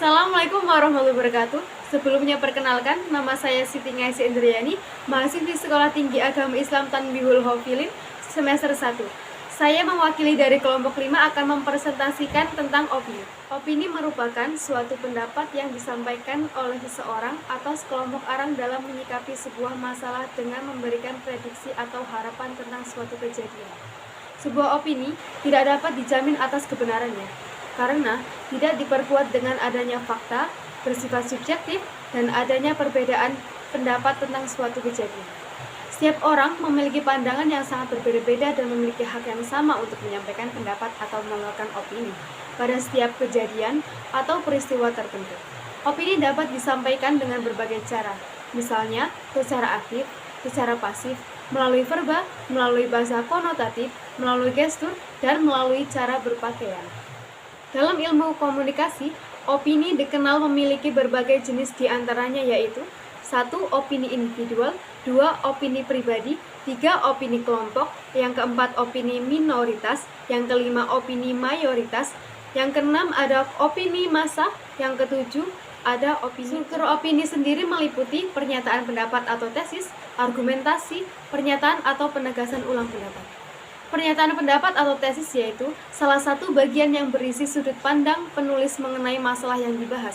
Assalamualaikum warahmatullahi wabarakatuh. Sebelumnya perkenalkan, nama saya Siti Ngaisi Indriani, mahasiswi Sekolah Tinggi Agama Islam Tanbihul Hafilin, semester 1. Saya mewakili dari kelompok 5 akan mempresentasikan tentang opini. Opini merupakan suatu pendapat yang disampaikan oleh seseorang atau sekelompok orang dalam menyikapi sebuah masalah dengan memberikan prediksi atau harapan tentang suatu kejadian. Sebuah opini tidak dapat dijamin atas kebenarannya, karena tidak diperkuat dengan adanya fakta, bersifat subjektif, dan adanya perbedaan pendapat tentang suatu kejadian. Setiap orang memiliki pandangan yang sangat berbeda-beda dan memiliki hak yang sama untuk menyampaikan pendapat atau mengeluarkan opini pada setiap kejadian atau peristiwa tertentu. Opini dapat disampaikan dengan berbagai cara, misalnya secara aktif, secara pasif, melalui verba, melalui bahasa konotatif, melalui gestur, dan melalui cara berpakaian. Dalam ilmu komunikasi, opini dikenal memiliki berbagai jenis diantaranya yaitu 1. Opini individual, 2. Opini pribadi, 3. Opini kelompok, yang keempat opini minoritas, yang kelima opini mayoritas, yang keenam ada opini massa, yang ketujuh ada opini. Struktur opini sendiri meliputi pernyataan pendapat atau tesis, argumentasi, pernyataan atau penegasan ulang pendapat. Pernyataan pendapat atau tesis yaitu salah satu bagian yang berisi sudut pandang penulis mengenai masalah yang dibahas.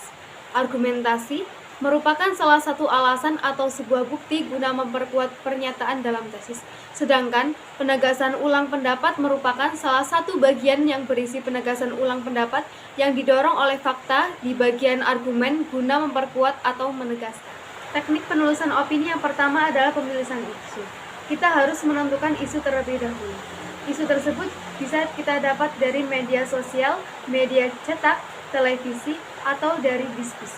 Argumentasi merupakan salah satu alasan atau sebuah bukti guna memperkuat pernyataan dalam tesis. Sedangkan penegasan ulang pendapat merupakan salah satu bagian yang berisi penegasan ulang pendapat yang didorong oleh fakta di bagian argumen guna memperkuat atau menegaskan. Teknik penulisan opini yang pertama adalah pemilihan isu. Kita harus menentukan isu terlebih dahulu. Isu tersebut bisa kita dapat dari media sosial, media cetak, televisi, atau dari diskusi.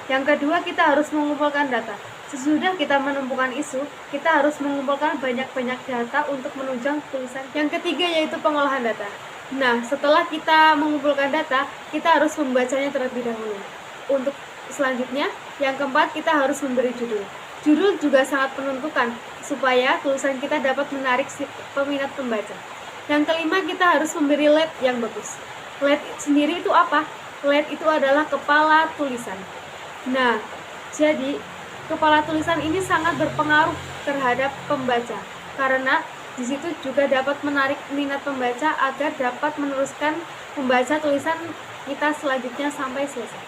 Yang kedua, kita harus mengumpulkan data. Sesudah kita menemukan isu, kita harus mengumpulkan banyak-banyak data untuk menunjang tulisan. Yang ketiga yaitu pengolahan data. Nah, setelah kita mengumpulkan data, kita harus membacanya terlebih dahulu. Untuk selanjutnya, yang keempat, kita harus memberi judul. Judul juga sangat menentukan supaya tulisan kita dapat menarik peminat pembaca. Yang kelima, kita harus memberi lead yang bagus. Lead sendiri itu apa? Lead itu adalah kepala tulisan. Nah, jadi kepala tulisan ini sangat berpengaruh terhadap pembaca karena di situ juga dapat menarik minat pembaca agar dapat meneruskan membaca tulisan kita selanjutnya sampai selesai.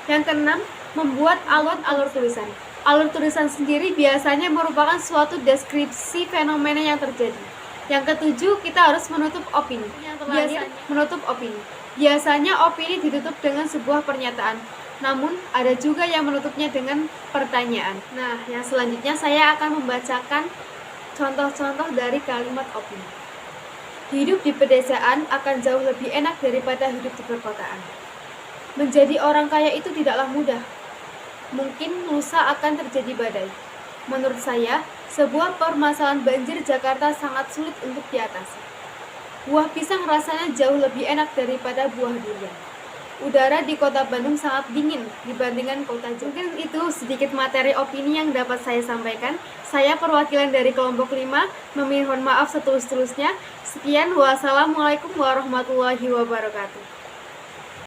Yang keenam, membuat alur tulisan. Alur tulisan sendiri biasanya merupakan suatu deskripsi fenomena yang terjadi. Yang ketujuh, kita harus menutup opini. Menutup opini. Biasanya opini ditutup dengan sebuah pernyataan, namun ada juga yang menutupnya dengan pertanyaan. Nah, yang selanjutnya saya akan membacakan contoh-contoh dari kalimat opini. Hidup di pedesaan akan jauh lebih enak daripada hidup di perkotaan. Menjadi orang kaya itu tidaklah mudah. Mungkin lusa akan terjadi badai. Menurut saya, sebuah permasalahan banjir Jakarta sangat sulit untuk diatasi. Buah pisang rasanya jauh lebih enak daripada buah durian. Udara di kota Bandung sangat dingin dibandingkan kota Jawa. Mungkin itu sedikit materi opini yang dapat saya sampaikan. Saya perwakilan dari kelompok 5, memohon maaf setulus-tulusnya. Sekian, wassalamualaikum warahmatullahi wabarakatuh.